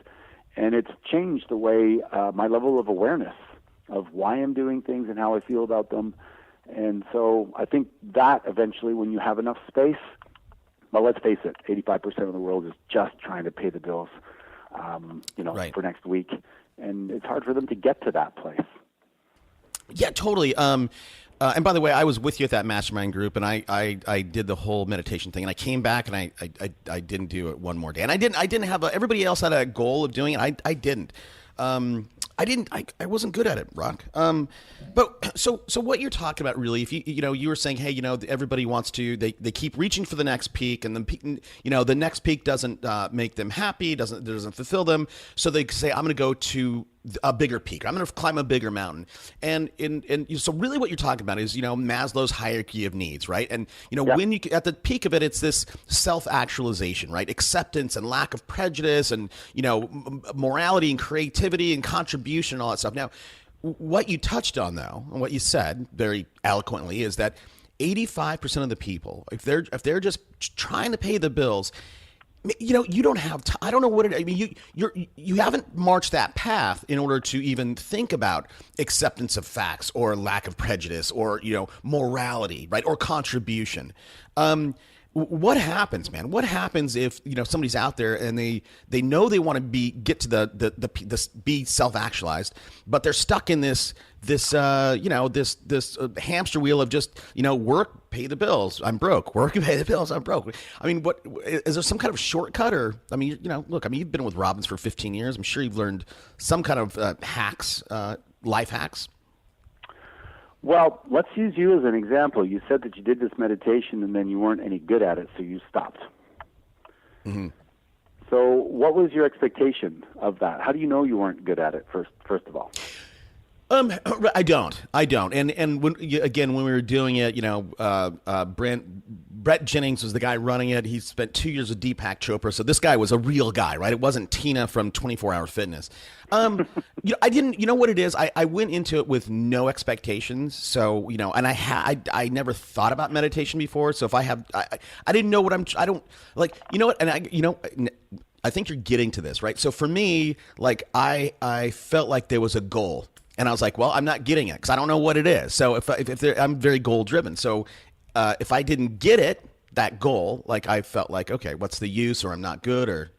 And it's changed the way my level of awareness of why I'm doing things and how I feel about them. And so I think that eventually, when you have enough space, well, let's face it, 85% of the world is just trying to pay the bills, for next week. And it's hard for them to get to that place. Yeah, totally. And by the way, I was with you at that mastermind group, and I did the whole meditation thing, and I came back and I didn't do it one more day. And I didn't have everybody else had a goal of doing it. I didn't. I wasn't good at it, Rock. But so what you're talking about really, if you were saying, hey, everybody wants to, they keep reaching for the next peak, and the next peak doesn't make them happy, doesn't fulfill them. So they say, I'm going to go to a bigger peak. I'm going to climb a bigger mountain. And so really what you're talking about is, Maslow's hierarchy of needs, right? And, when you, at the peak of it, it's this self-actualization, right? Acceptance and lack of prejudice and, morality and creativity and contribution and all that stuff. Now, what you touched on, though, and what you said very eloquently, is that 85% of the people, if they're just trying to pay the bills, you don't have time. I don't know what it. I mean, you haven't marched that path in order to even think about acceptance of facts or lack of prejudice or morality, right, or contribution. What happens, man? What happens if somebody's out there and they know they want to get to the be self-actualized, but they're stuck in this hamster wheel of just work, pay the bills, I'm broke. Work, pay the bills, I'm broke. I mean, what is there some kind of shortcut? Or I mean, look, I mean, you've been with Robbins for 15 years. I'm sure you've learned some kind of hacks, life hacks. Well, let's use you as an example. You said that you did this meditation and then you weren't any good at it, so you stopped. Mm-hmm. So what was your expectation of that? How do you know you weren't good at it, first of all? I don't. And when we were doing it, Brett Jennings was the guy running it. He spent 2 years with Deepak Chopra. So this guy was a real guy, right? It wasn't Tina from 24 Hour Fitness. I didn't, what it is? I went into it with no expectations. So, and I never thought about meditation before. So if I didn't know what I don't like, and I think you're getting to this, right? So for me, like I felt like there was a goal. And I was like, well, I'm not getting it because I don't know what it is. So if I'm very goal driven. So if I didn't get it, that goal, like I felt like, okay, what's the use, or I'm not good, or.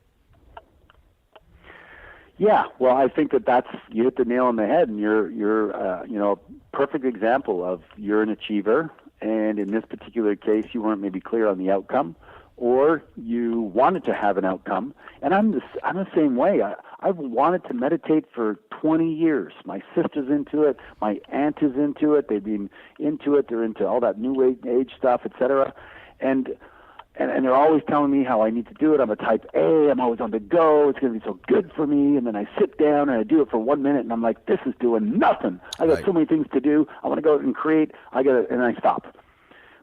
Yeah, well, I think that's you hit the nail on the head, and you're a perfect example of you're an achiever, and in this particular case, you weren't maybe clear on the outcome, or you wanted to have an outcome. And I'm the same way. I've wanted to meditate for 20 years. My sister's into it. My aunt is into it. They've been into it. They're into all that new age stuff, etc. And they're always telling me how I need to do it. I'm a type A. I'm always on the go. It's going to be so good for me. And then I sit down and I do it for 1 minute, and I'm like, this is doing nothing. I got so many things to do. I want to go and create. And I stop.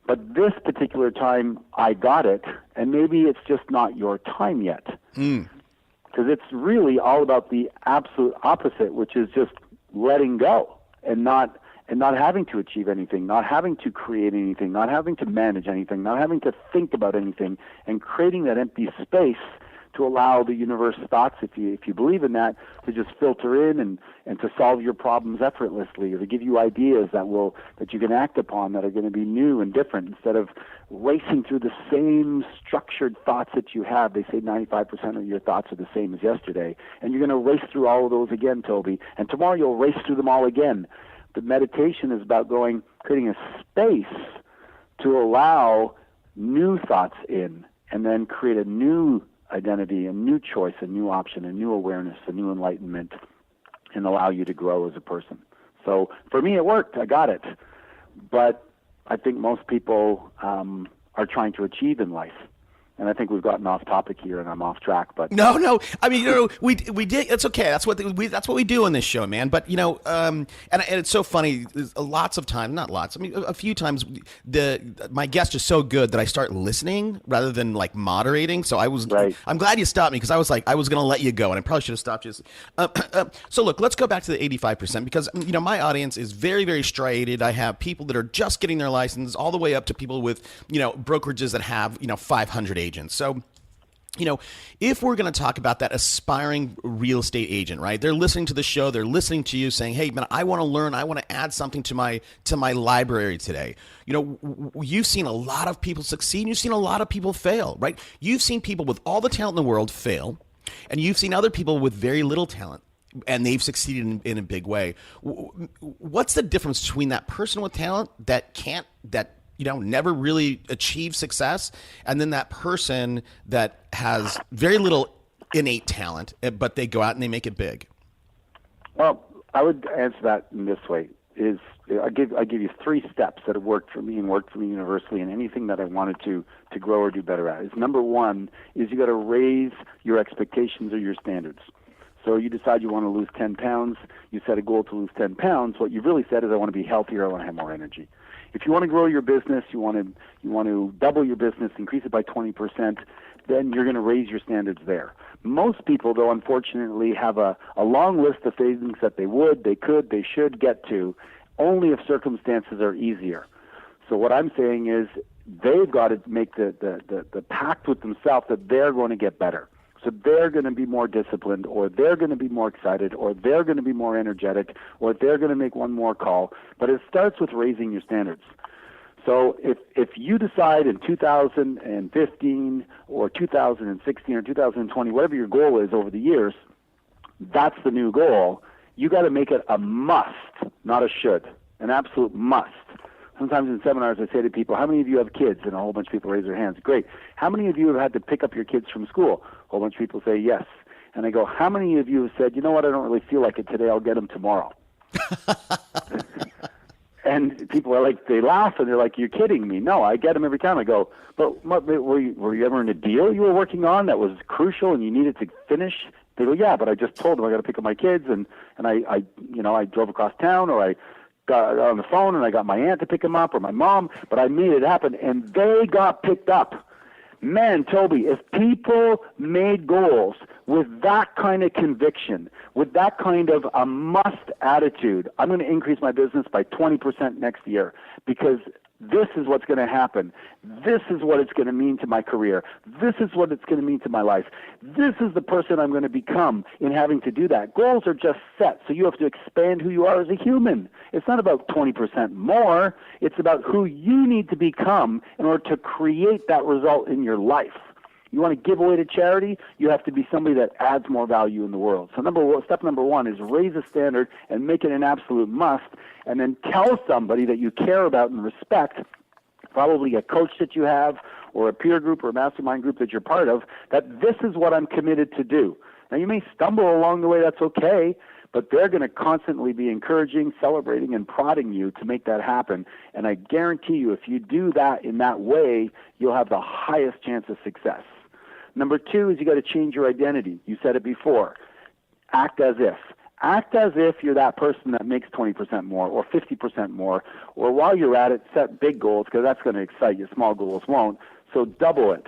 But this particular time, I got it, and maybe it's just not your time yet. Because it's really all about the absolute opposite, which is just letting go and not having to achieve anything, not having to create anything, not having to manage anything, not having to think about anything, and creating that empty space to allow the universe's thoughts, if you believe in that, to just filter in and to solve your problems effortlessly, or to give you ideas that you can act upon that are going to be new and different, instead of racing through the same structured thoughts that you have. They say 95% of your thoughts are the same as yesterday, and you're going to race through all of those again, Toby, and tomorrow you'll race through them all again. The meditation is about creating a space to allow new thoughts in, and then create a new identity, a new choice, a new option, a new awareness, a new enlightenment, and allow you to grow as a person. So for me, it worked. I got it. But I think most people are trying to achieve in life. And I think we've gotten off topic here, and I'm off track. But no, I mean, we did. It's okay. That's what we do on this show, man. But and it's so funny. Lots of times, not lots. I mean, a few times, my guest is so good that I start listening rather than like moderating. So I'm glad you stopped me, because I was going to let you go, and I probably should have stopped you. So look, let's go back to the 85%, because my audience is very, very striated. I have people that are just getting their license, all the way up to people with brokerages that have 500 agents. So, if we're going to talk about that aspiring real estate agent, right? They're listening to the show. They're listening to you saying, hey, man, I want to learn. I want to add something to my library today. You've seen a lot of people succeed. You've seen a lot of people fail, right? You've seen people with all the talent in the world fail, and you've seen other people with very little talent, and they've succeeded in a big way. What's the difference between that person with talent that never really achieve success, and then that person that has very little innate talent, but they go out and they make it big? Well, I would answer that in this way: I give you 3 steps that have worked for me and worked for me universally, and anything that I wanted to grow or do better at. Number 1 is you got to raise your expectations or your standards. So you decide you want to lose 10 pounds. You set a goal to lose 10 pounds. What you've really said is, I want to be healthier. I want to have more energy. If you want to grow your business, you want to double your business, increase it by 20%, then you're going to raise your standards there. Most people, though, unfortunately, have a long list of things that they would, they could, they should get to, only if circumstances are easier. So what I'm saying is, they've got to make the pact with themselves that they're going to get better. So they're going to be more disciplined, or they're going to be more excited, or they're going to be more energetic, or they're going to make one more call. But it starts with raising your standards. So if you decide in 2015 or 2016 or 2020, whatever your goal is over the years, that's the new goal. You got to make it a must, not a should, an absolute must. Sometimes in seminars I say to people, how many of you have kids? And a whole bunch of people raise their hands. Great. How many of you have had to pick up your kids from school? A whole bunch of people say yes. And I go, how many of you have said, you know what, I don't really feel like it today, I'll get them tomorrow? And people are like, they laugh and they're like, you're kidding me. No, I get them every time. I go, but were you ever in a deal you were working on that was crucial and you needed to finish? They go, yeah, but I just told them I got to pick up my kids, and I drove across town, or I got on the phone and I got my aunt to pick them up, or my mom, but I made it happen, and they got picked up. Man, Toby, if people made goals with that kind of conviction, with that kind of a must attitude, I'm going to increase my business by 20% next year, because this is what's going to happen. This is what it's going to mean to my career. This is what it's going to mean to my life. This is the person I'm going to become in having to do that. Goals are just set, so you have to expand who you are as a human. It's not about 20% more. It's about who you need to become in order to create that result in your life. You want to give away to charity, you have to be somebody that adds more value in the world. So step number one is raise the standard and make it an absolute must, and then tell somebody that you care about and respect, probably a coach that you have or a peer group or a mastermind group that you're part of, that this is what I'm committed to do. Now, you may stumble along the way, that's okay, but they're going to constantly be encouraging, celebrating, and prodding you to make that happen. And I guarantee you, if you do that in that way, you'll have the highest chance of success. Number two is you got to change your identity. You said it before. Act as if. Act as if you're that person that makes 20% more or 50% more, or while you're at it, set big goals, because that's going to excite you. Small goals won't. So double it.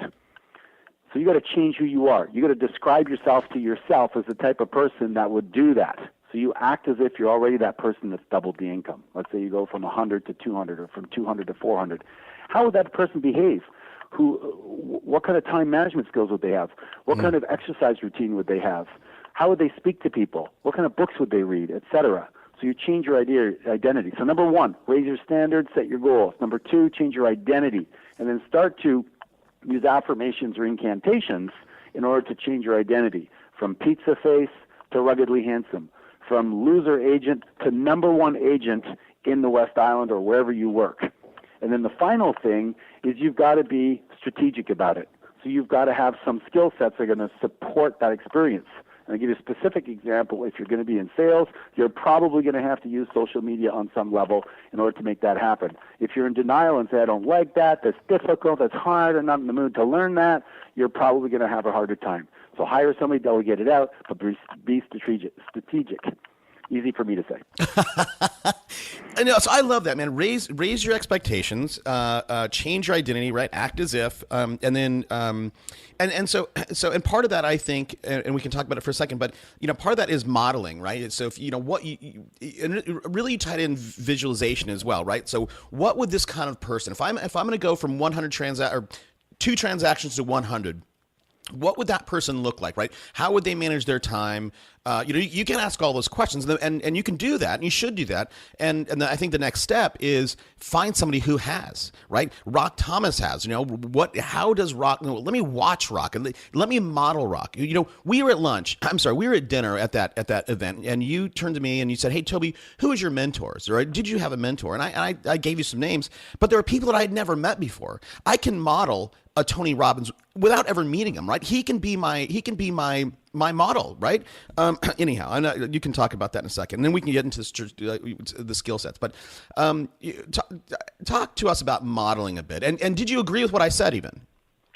So you got to change who you are. You got to describe yourself to yourself as the type of person that would do that. So you act as if you're already that person that's doubled the income. Let's say you go from 100 to 200 or from 200 to 400. How would that person behave? What kind of time management skills would they have? What kind of exercise routine would they have? How would they speak to people? What kind of books would they read, etc.? So you change your identity. So number one, raise your standards, set your goals. Number two, change your identity, and then start to use affirmations or incantations in order to change your identity, from pizza face to ruggedly handsome, from loser agent to number one agent in the West Island or wherever you work. And then the final thing is you've got to be strategic about it. So you've got to have some skill sets that are going to support that experience. And I'll give you a specific example. If you're going to be in sales, you're probably going to have to use social media on some level in order to make that happen. If you're in denial and say, I don't like that, that's difficult, that's hard, I'm not in the mood to learn that, you're probably going to have a harder time. So hire somebody, delegate it out, but be strategic. Easy for me to say. I know, so I love that, man. Raise your expectations, change your identity, right? Act as if, and then, so part of that, I think, and we can talk about it for a second, but part of that is modeling, right? So if what you really tied in visualization as well, right? So what would this kind of person, if I'm going to go from 2 transactions to 100. What would that person look like, right? How would they manage their time? You can ask all those questions, and you can do that, and you should do that. And I think the next step is find somebody who has, right? Rock Thomas has, how does Rock, let me watch Rock, and let me model Rock. We were at dinner at that event, and you turned to me and you said, hey, Toby, who is your mentors? Or did you have a mentor? And I gave you some names, but there are people that I had never met before. I can model a Tony Robbins without ever meeting him, right? He can be my model, right? Anyhow, you can talk about that in a second, and then we can get into the skill sets. But talk to us about modeling a bit. And did you agree with what I said even?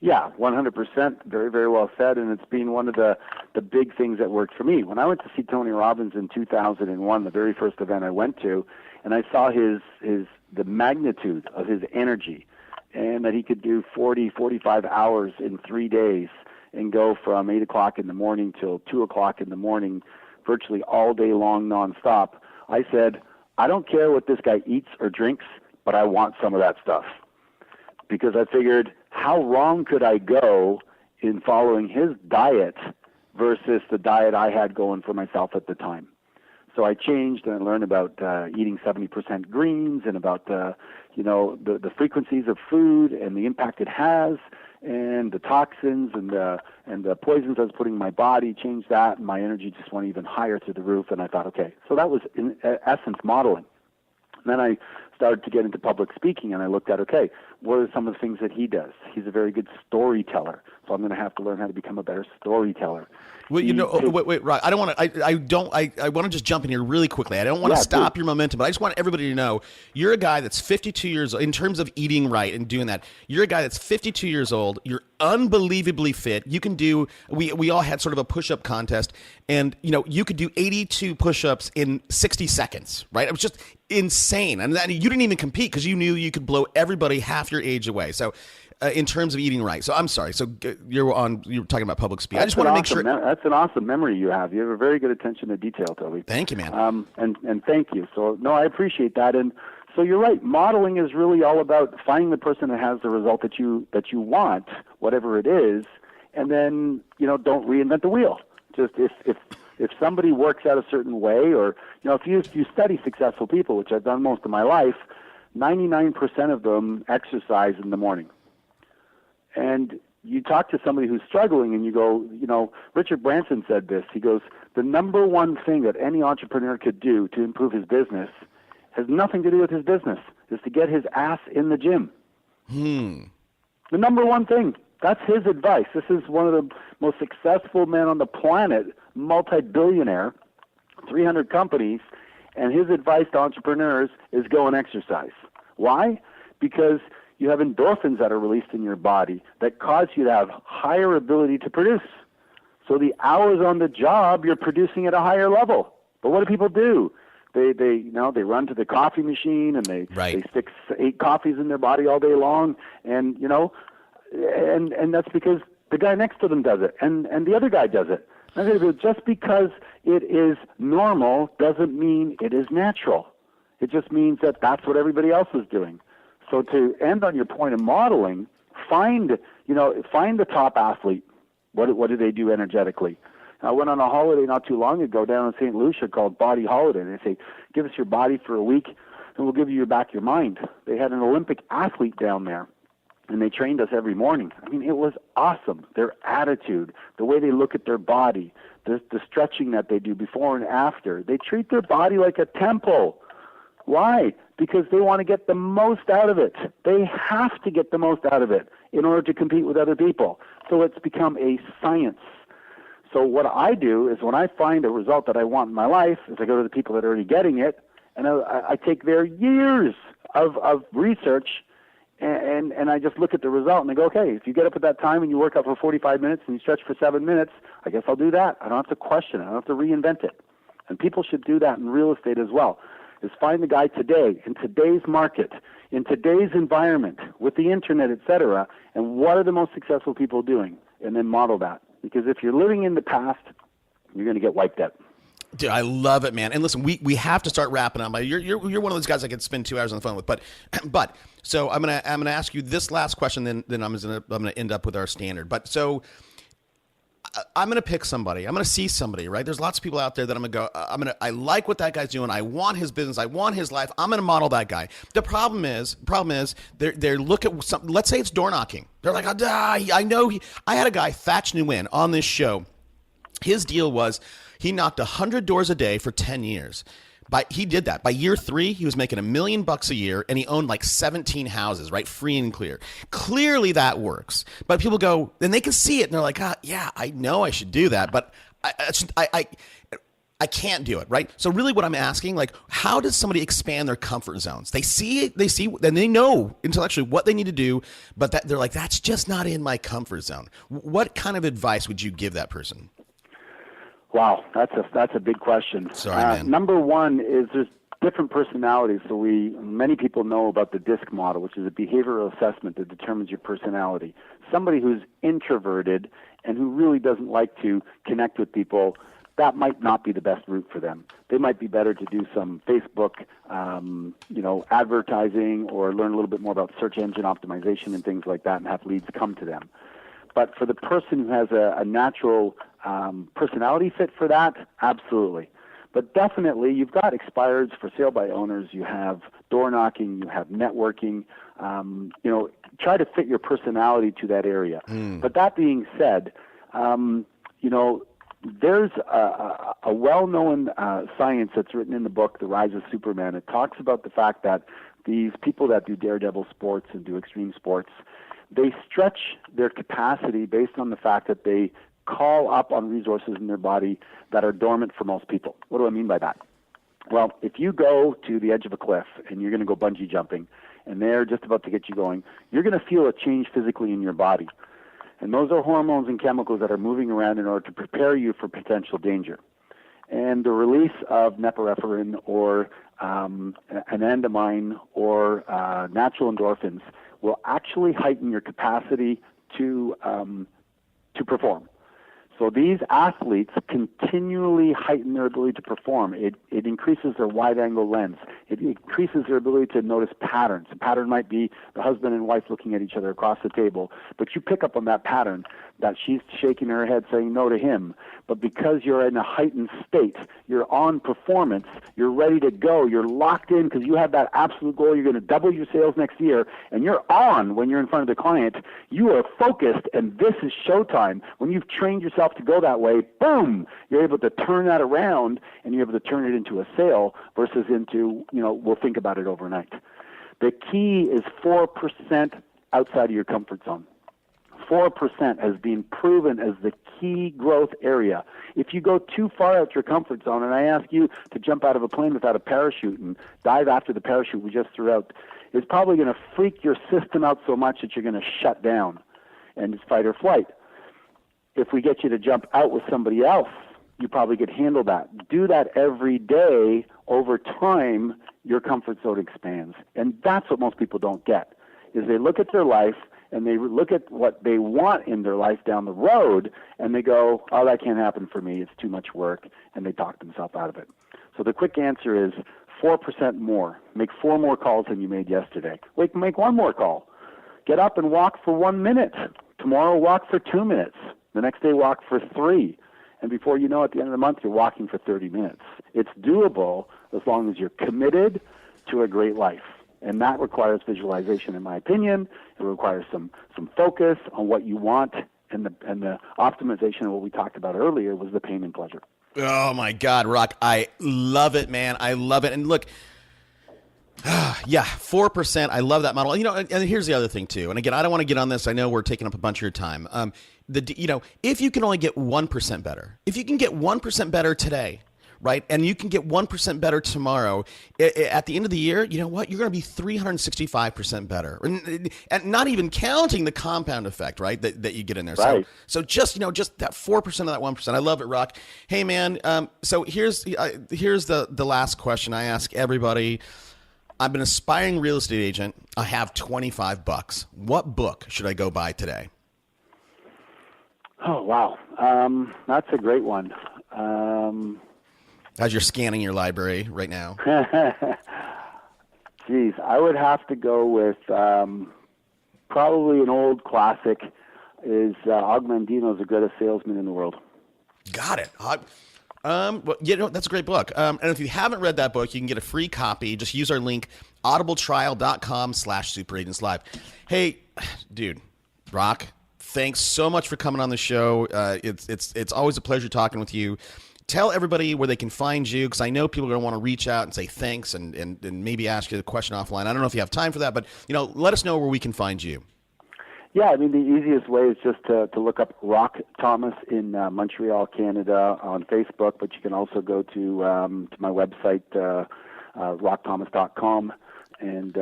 Yeah, 100%. Very, very well said, and it's been one of the big things that worked for me. When I went to see Tony Robbins in 2001, the very first event I went to, and I saw the magnitude of his energy, and that he could do 40, 45 hours in 3 days and go from 8 o'clock in the morning till 2 o'clock in the morning, virtually all day long, nonstop. I said, I don't care what this guy eats or drinks, but I want some of that stuff. Because I figured, how wrong could I go in following his diet versus the diet I had going for myself at the time? So I changed and I learned about eating 70% greens and about the frequencies of food and the impact it has, and the toxins and the poisons I was putting in my body. Changed that, and my energy just went even higher through the roof. And I thought, okay, so that was in essence modeling. And then I started to get into public speaking, and I looked at, okay, what are some of the things that he does? He's a very good storyteller, so I'm going to have to learn how to become a better storyteller. Well, wait, Rob. I don't want to. I want to just jump in here really quickly. I don't want to stop your momentum, but I just want everybody to know you're a guy that's 52 years old. In terms of eating right and doing that, you're a guy that's 52 years old. You're unbelievably fit. You can do. We all had sort of a push-up contest, and you could do 82 push-ups in 60 seconds. Right? It was just insane, and you didn't even compete because you knew you could blow everybody half your age away. So. In terms of eating right. So I'm sorry. So you're talking about public speaking. I just want to make sure. That's an awesome memory you have. You have a very good attention to detail, Toby. Thank you, man. And thank you. So no, I appreciate that. And so you're right. Modeling is really all about finding the person that has the result that you want, whatever it is, and then don't reinvent the wheel. Just if somebody works out a certain way, or if you study successful people, which I've done most of my life, 99% of them exercise in the morning. And you talk to somebody who's struggling and you go, Richard Branson said this. He goes, the number one thing that any entrepreneur could do to improve his business has nothing to do with his business, is to get his ass in the gym. The number one thing. That's his advice. This is one of the most successful men on the planet, multi-billionaire, 300 companies, and his advice to entrepreneurs is go and exercise. Why? Because you have endorphins that are released in your body that cause you to have higher ability to produce. So the hours on the job, you're producing at a higher level. But what do people do? They run to the coffee machine and they stick 8 coffees in their body all day long, and and that's because the guy next to them does it, and the other guy does it. Just because it is normal doesn't mean it is natural. It just means that that's what everybody else is doing. So to end on your point of modeling, find the top athlete. What do they do energetically? I went on a holiday not too long ago down in St. Lucia called Body Holiday. And they say, give us your body for a week, and we'll give you back your mind. They had an Olympic athlete down there, and they trained us every morning. I mean, it was awesome. Their attitude, the way they look at their body, the stretching that they do before and after. They treat their body like a temple. Why? Because they want to get the most out of it. They have to get the most out of it in order to compete with other people. So it's become a science. So what I do is when I find a result that I want in my life, is I go to the people that are already getting it, and I take their years of research, and I just look at the result, and I go, okay, if you get up at that time and you work out for 45 minutes and you stretch for 7 minutes, I guess I'll do that. I don't have to question it. I don't have to reinvent it. And people should do that in real estate as well. Is find the guy today, in today's market, in today's environment, with the internet, etc., and what are the most successful people doing, and then model that. Because if you're living in the past, you're going to get wiped out. Dude, I love it, man. And listen, we have to start wrapping up. You're one of those guys I could spend 2 hours on the phone with. But so I'm gonna ask you this last question, then I'm gonna end up with our standard. But so I'm going to pick somebody. I'm going to see somebody, right? There's lots of people out there that I'm going to go, I like what that guy's doing. I want his business. I want his life. I'm going to model that guy. The problem is they're look at some, let's say it's door knocking. They're like, I know I had a guy, Thatch Nguyen, on this show. His deal was he knocked 100 doors a day for 10 years. He did that. By year 3, he was making $1 million a year, and he owned like 17 houses, right? Free and clear. Clearly that works. But people go, and they can see it, and they're like, yeah, I know I should do that, but I can't do it, right? So really what I'm asking, like, how does somebody expand their comfort zones? They see, and they know intellectually what they need to do, but they're like, that's just not in my comfort zone. What kind of advice would you give that person? Wow, that's a big question. Sorry, man. Number one is there's different personalities. So many people know about the DISC model, which is a behavioral assessment that determines your personality. Somebody who's introverted and who really doesn't like to connect with people, that might not be the best route for them. They might be better to do some Facebook, advertising, or learn a little bit more about search engine optimization and things like that, and have leads come to them. But for the person who has a natural personality fit for that, absolutely. But definitely, you've got expireds for sale by owners. You have door knocking. You have networking. Try to fit your personality to that area. But that being said, there's a well-known science that's written in the book, The Rise of Superman. It talks about the fact that these people that do daredevil sports and do extreme sports, they stretch their capacity based on the fact that they call up on resources in their body that are dormant for most people. What do I mean by that? Well, if you go to the edge of a cliff and you're going to go bungee jumping and they're just about to get you going, you're going to feel a change physically in your body. And those are hormones and chemicals that are moving around in order to prepare you for potential danger. And the release of norepinephrine or anandamide or natural endorphins will actually heighten your capacity to perform. So these athletes continually heighten their ability to perform. It increases their wide-angle lens. It increases their ability to notice patterns. A pattern might be the husband and wife looking at each other across the table, but you pick up on that pattern that she's shaking her head saying no to him. But because you're in a heightened state, you're on performance, you're ready to go, you're locked in because you have that absolute goal, you're going to double your sales next year, and you're on when you're in front of the client, you are focused, and this is showtime. When you've trained yourself to go that way, boom, you're able to turn that around, and you're able to turn it into a sale versus into, we'll think about it overnight. The key is 4% outside of your comfort zone. 4% has been proven as the key growth area. If you go too far out your comfort zone, and I ask you to jump out of a plane without a parachute and dive after the parachute we just threw out, it's probably going to freak your system out so much that you're going to shut down, and it's fight or flight. If we get you to jump out with somebody else, you probably could handle that. Do that every day. Over time, your comfort zone expands. And that's what most people don't get, is they look at their life and they look at what they want in their life down the road, and they go, oh, that can't happen for me. It's too much work, and they talk themselves out of it. So the quick answer is 4% more. Make 4 more calls than you made yesterday. Make 1 more call. Get up and walk for 1 minute. Tomorrow, walk for 2 minutes. The next day, walk for 3. And before you know it, at the end of the month, you're walking for 30 minutes. It's doable as long as you're committed to a great life. And that requires visualization, in my opinion. It requires some focus on what you want, and the optimization of what we talked about earlier was the pain and pleasure. Oh, my God, Rock. I love it, man. I love it. And look, 4%. I love that model. And here's the other thing, too. And again, I don't want to get on this. I know we're taking up a bunch of your time. If you can only get 1% better, if you can get 1% better today, right, and you can get 1% better tomorrow, at the end of the year, you know what? You're going to be 365% better, and not even counting the compound effect, right, that you get in there. Right. So just that 4% of that 1%. I love it, Rock. Hey, man. So here's the last question I ask everybody. I'm an aspiring real estate agent. I have $25. What book should I go buy today? Oh, wow. That's a great one. As you're scanning your library right now. Geez, I would have to go with probably an old classic is Og Mandino's The Greatest Salesman in the World. Got it. That's a great book. And if you haven't read that book, you can get a free copy. Just use our link, audibletrial.com/superagentslive. Hey, dude, Rock, thanks so much for coming on the show. It's always a pleasure talking with you. Tell everybody where they can find you, because I know people are going to want to reach out and say thanks and maybe ask you the question offline. I don't know if you have time for that, but let us know where we can find you. Yeah, I mean, the easiest way is just to look up Rock Thomas in Montreal, Canada on Facebook, but you can also go to my website, rockthomas.com, and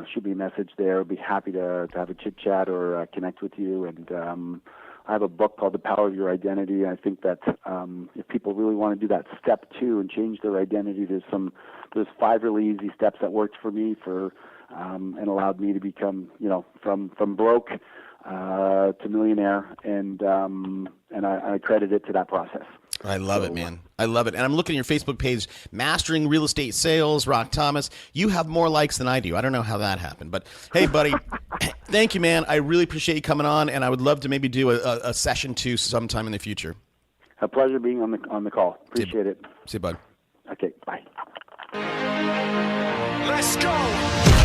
shoot me a message there. I'd be happy to have a chit-chat or connect with you. And I have a book called The Power of Your Identity. I think that if people really want to do that step 2 and change their identity, there's 5 really easy steps that worked for me and allowed me to become, from broke to millionaire, and I credit it to that process. I love it, man. I love it. And I'm looking at your Facebook page, Mastering Real Estate Sales, Rock Thomas. You have more likes than I do. I don't know how that happened. But, hey, buddy, thank you, man. I really appreciate you coming on, and I would love to maybe do a session 2 sometime in the future. A pleasure being on the call. Appreciate it. See you, bud. Okay, bye. Let's go.